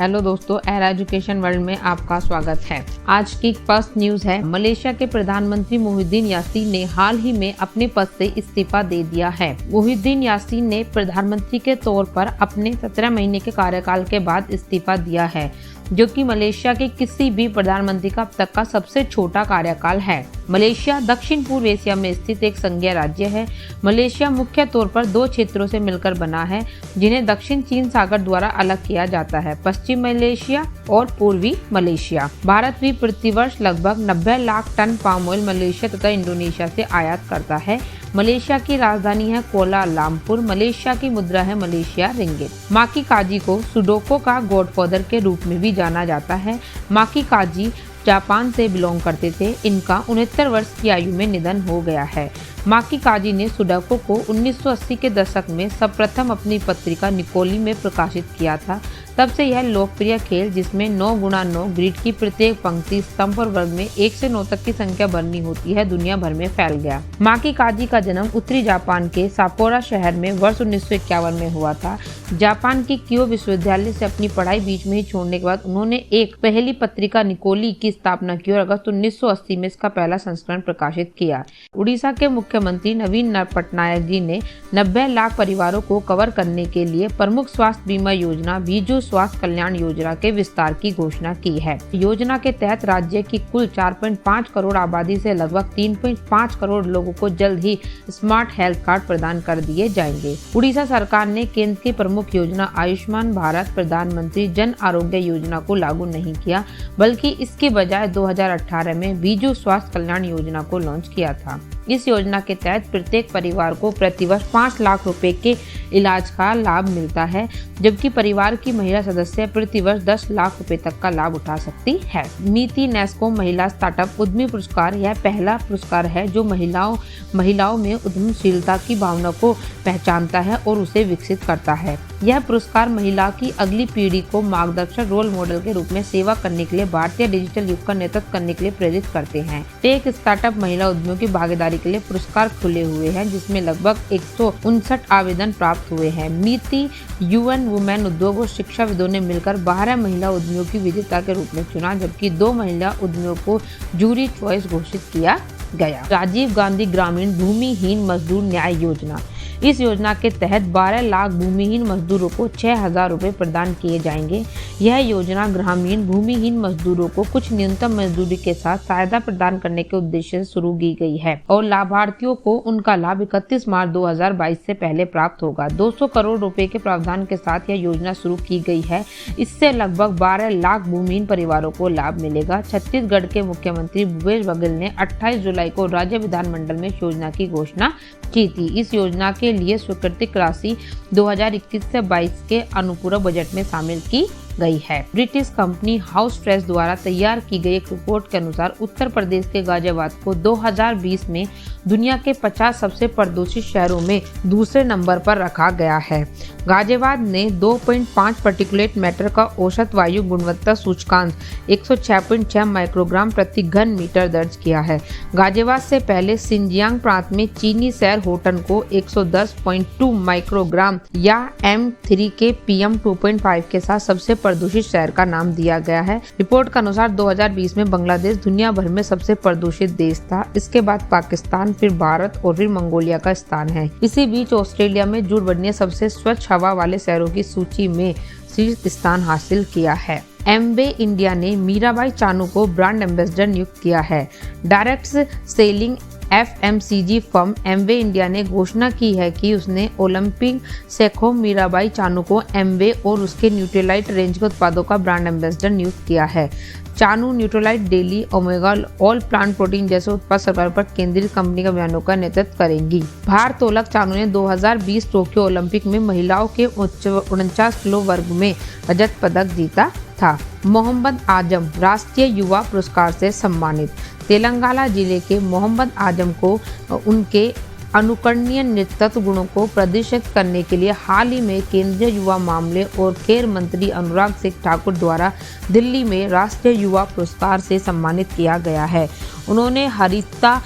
Hello दोस्तों, air education world में आपका स्वागत है। आज की फर्स्ट न्यूज है, मलेशिया के प्रधानमंत्री मुहिद्दीन यासीन ने हाल ही में अपने पद से इस्तीफा दे दिया है। मुहिद्दीन यासीन ने प्रधानमंत्री के तौर पर अपने 17 महीने के कार्यकाल के बाद इस्तीफा दिया है, जो कि मलेशिया के किसी भी प्रधानमंत्री का अब तक का सबसे छोटा कार्यकाल है। मलेशिया दक्षिण पूर्व एशिया में स्थित एक संघीय राज्य है। मलेशिया मुख्य तौर पर 2 क्षेत्रों से मिलकर बना है, जिन्हें दक्षिण चीन सागर द्वारा अलग किया जाता है, पश्चिम मलेशिया और पूर्वी मलेशिया। भारत भी प्रतिवर्ष लगभग 90 lakh ton palm oil Malaysia तथा इंडोनेशिया से आयात करता है। मलेशिया की राजधानी है कुआलालंपुर। मलेशिया की मुद्रा है मलेशिया रिंगिट। माकी काजी को सुडोको का गॉडफादर के रूप में भी जाना जाता है। माकी काजी जापान से बिलोंग करते थे। इनका 69 वर्ष की आयु में निधन हो गया है। माकी काजी ने सुडोको को 1980 के दशक में सर्वप्रथम अपनी पत्रिका निकोली में प्रकाशित किया था। तब से यह लोकप्रिय खेल, जिसमें 9x9 ग्रिड की प्रत्येक पंक्ति स्तंभ और वर्ग में 1 से 9 तक की संख्या भरनी होती है, दुनिया भर में फैल गया। माकी काजी का जन्म उत्तरी जापान के सापोरा शहर में वर्ष 1951 में हुआ था। जापान की क्यो विश्वविद्यालय से अपनी पढ़ाई बीच में ही छोड़ने के बाद उन्होंने एक पहली पत्रिका निकोली की स्थापना की और अगस्त 1980 में इसका पहला संस्करण प्रकाशित किया। उड़ीसा के मुख्यमंत्री नवीन पटनायक जी ने 90 लाख परिवारों को कवर करने के लिए प्रमुख स्वास्थ्य बीमा योजना बीजू स्वास्थ्य कल्याण योजना के विस्तार की घोषणा की है। योजना के तहत राज्य की कुल 4.5 करोड़ आबादी से लगभग 3.5 करोड़ लोगों को जल्द ही स्मार्ट हेल्थ कार्ड प्रदान कर दिए जाएंगे। उड़ीसा सरकार ने केंद्र की प्रमुख योजना आयुष्मान भारत प्रधानमंत्री जन आरोग्य योजना को लागू नहीं किया, बल्कि इसके बजाय 2018 में बीजू स्वास्थ्य कल्याण योजना को लॉन्च किया था। इस योजना के तहत प्रत्येक परिवार को प्रतिवर्ष 5 लाख रुपए के इलाज का लाभ मिलता है, जबकि परिवार की महिला सदस्य प्रतिवर्ष 10 लाख रुपए तक का लाभ उठा सकती है। नीति नेस्को महिला स्टार्टअप उद्यमी पुरस्कार यह पहला पुरस्कार है जो महिलाओं में उद्यमशीलता की भावना को पहचानता है और उसे विकसित करता है। यह पुरस्कार महिला की अगली पीढ़ी को मार्गदर्शक रोल मॉडल के रूप में सेवा करने के लिए भारतीय डिजिटल युग का नेतृत्व करने के लिए प्रेरित करते हैं। टेक स्टार्टअप महिला उद्यमियों की भागीदारी के लिए पुरस्कार खुले हुए हैं, जिसमें लगभग 159 आवेदन प्राप्त हुए हैं। नीति, यूएन वुमेन उद्योग और शिक्षाविदों ने मिलकर 12 महिला उद्यमियों की विजेता के रूप में चुना, जबकि 2 महिला उद्यमियों को जूरी चॉइस घोषित किया गया। राजीव गांधी ग्रामीण भूमिहीन मजदूर न्याय योजना। इस योजना के तहत 12 लाख भूमिहीन मजदूरों को 6,000 रुपए प्रदान किए जाएंगे। यह योजना ग्रामीण भूमिहीन मजदूरों को कुछ न्यूनतम मजदूरी के साथ सहायता प्रदान करने के उद्देश्य से शुरू की गई है और लाभार्थियों को उनका लाभ 31 मार्च 2022 से पहले प्राप्त होगा। 200 करोड़ रुपए के प्रावधान के साथ यह योजना शुरू की गई है। इससे लगभग 12 लाख भूमिहीन परिवारों को लाभ मिलेगा। छत्तीसगढ़ के मुख्यमंत्री भूपेश बघेल ने 28 जुलाई को राज्य विधानमंडल में इस योजना की घोषणा की थी। इस योजना के लिए स्वीकृत राशि 2021 से 22 के अनुपूरक बजट में शामिल की गई है। ब्रिटिश कंपनी हाउस फ्रेश द्वारा तैयार की गई एक रिपोर्ट के अनुसार उत्तर प्रदेश के गाजियाबाद को 2020 में दुनिया के 50 सबसे प्रदूषित शहरों में दूसरे नंबर पर रखा गया है। गाजियाबाद ने 2.5 पार्टिकुलेट मैटर का औसत वायु गुणवत्ता सूचकांक 106.6 माइक्रोग्राम प्रति घन मीटर दर्ज किया है। गाजियाबाद से पहले सिंजियांग प्रांत में चीनी शहर होटन को 110.2 माइक्रोग्राम या M3 के PM 2.5 के साथ सबसे प्रदूषित शहर का नाम दिया गया है। रिपोर्ट के अनुसार 2020 में बांग्लादेश दुनिया भर में सबसे प्रदूषित देश था। इसके बाद पाकिस्तान, फिर भारत और फिर मंगोलिया का स्थान है। इसी बीच ऑस्ट्रेलिया में जूडबर्ग ने सबसे स्वच्छ हवा वाले शहरों की सूची में शीर्ष स्थान हासिल किया है। एमवे इंडिया ने मीराबाई चानू को ब्रांड एम्बेसडर नियुक्त किया है। Direct selling FMCG firm Amway India ने घोषणा की है कि उसने ओलंपिक सेखो मीराबाई चानू को एमवे और उसके न्यूट्रीलाइट रेंज के उत्पादों का ब्रांड एम्बेसडर नियुक्त किया है। Chanu Nutrilite, daily, omega, all plant protein जैसे उत्पाद सरकार पर केंद्रित कंपनी के अभियानों का नेतृत्व करेंगी। भारोत्तोलक चानू ने 2020 टोक्यो ओलंपिक में महिलाओं के 49 किलो वर्ग में रजत पदक जीता था। मोहम्मद आजम राष्ट्रीय युवा पुरस्कार से सम्मानित। तेलंगाना जिले के मोहम्मद आजम को उनके अनुकरणीय नेतृत्व गुणों को प्रदर्शित करने के लिए हाल ही में केंद्रीय युवा मामले और खेल मंत्री अनुराग सिंह ठाकुर द्वारा दिल्ली में राष्ट्रीय युवा पुरस्कार से सम्मानित किया गया है। उन्होंने हरिता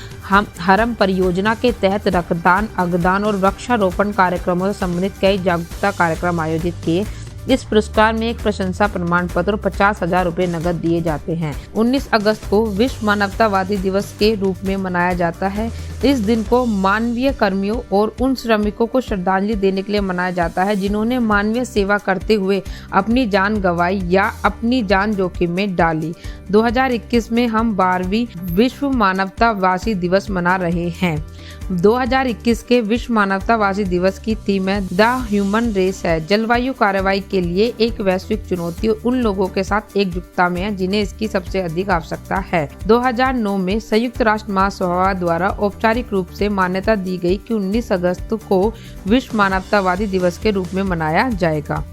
हरम परियोजना के तहत रक्तदान, अंगदान और वृक्षारोपण कार्यक्रमों से संबंधित कई जागरूकता कार्यक्रम आयोजित किए। इस पुरस्कार में एक प्रशंसा प्रमाण पत्र और 50,000 रुपए नकद दिए जाते हैं। 19 अगस्त को विश्व मानवतावादी दिवस के रूप में मनाया जाता है। इस दिन को मानवीय कर्मियों और उन श्रमिकों को श्रद्धांजलि देने के लिए मनाया जाता है जिन्होंने मानवीय सेवा करते हुए अपनी जान गंवाई या अपनी जान जोखिम में डाली। 2021 में हम 12वीं विश्व मानवतावादी दिवस मना रहे हैं। 2021 के विश्व मानवतावादी दिवस की थीम है द ह्यूमन रेस है। जलवायु कार्रवाई के लिए एक वैश्विक चुनौती उन लोगों के साथ एकजुटता में है जिन्हें इसकी सबसे अधिक आवश्यकता है। 2009 में संयुक्त राष्ट्र महासभा द्वारा औपचारिक रूप से मान्यता दी गई कि 19 अगस्त को विश्व मानवतावादी दिवस के रूप में मनाया जाएगा।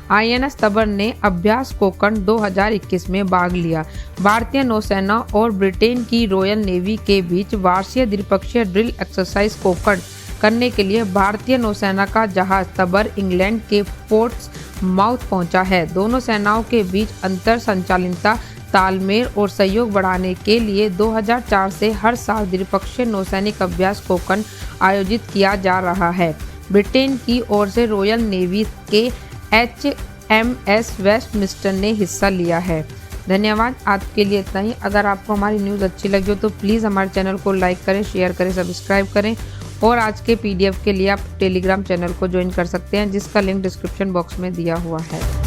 INS तबर ने अभ्यास कोकण 2021 में भाग लिया। भारतीय नौसेना और ब्रिटेन की रॉयल नेवी के बीच वार्षिक द्विपक्षीय ड्रिल एक्सरसाइज कोकण करने के लिए भारतीय नौसेना का जहाज तबर इंग्लैंड के पोर्ट्स माउथ पहुंचा है। दोनों सेनाओं के बीच अंतर संचालितता, तालमेल और सहयोग बढ़ाने के लिए 2004 से हर साल द्विपक्षीय नौसैनिक अभ्यास कोकण आयोजित किया जा रहा है। ब्रिटेन की ओर से रॉयल नेवी के HMS वेस्टमिंस्टर ने हिस्सा लिया है। धन्यवाद। आज के लिए इतना ही। अगर आपको हमारी न्यूज़ अच्छी लगी हो तो प्लीज़ हमारे चैनल को लाइक करें, शेयर करें, सब्सक्राइब करें और आज के PDF के लिए आप टेलीग्राम चैनल को ज्वाइन कर सकते हैं जिसका लिंक डिस्क्रिप्शन बॉक्स में दिया हुआ है।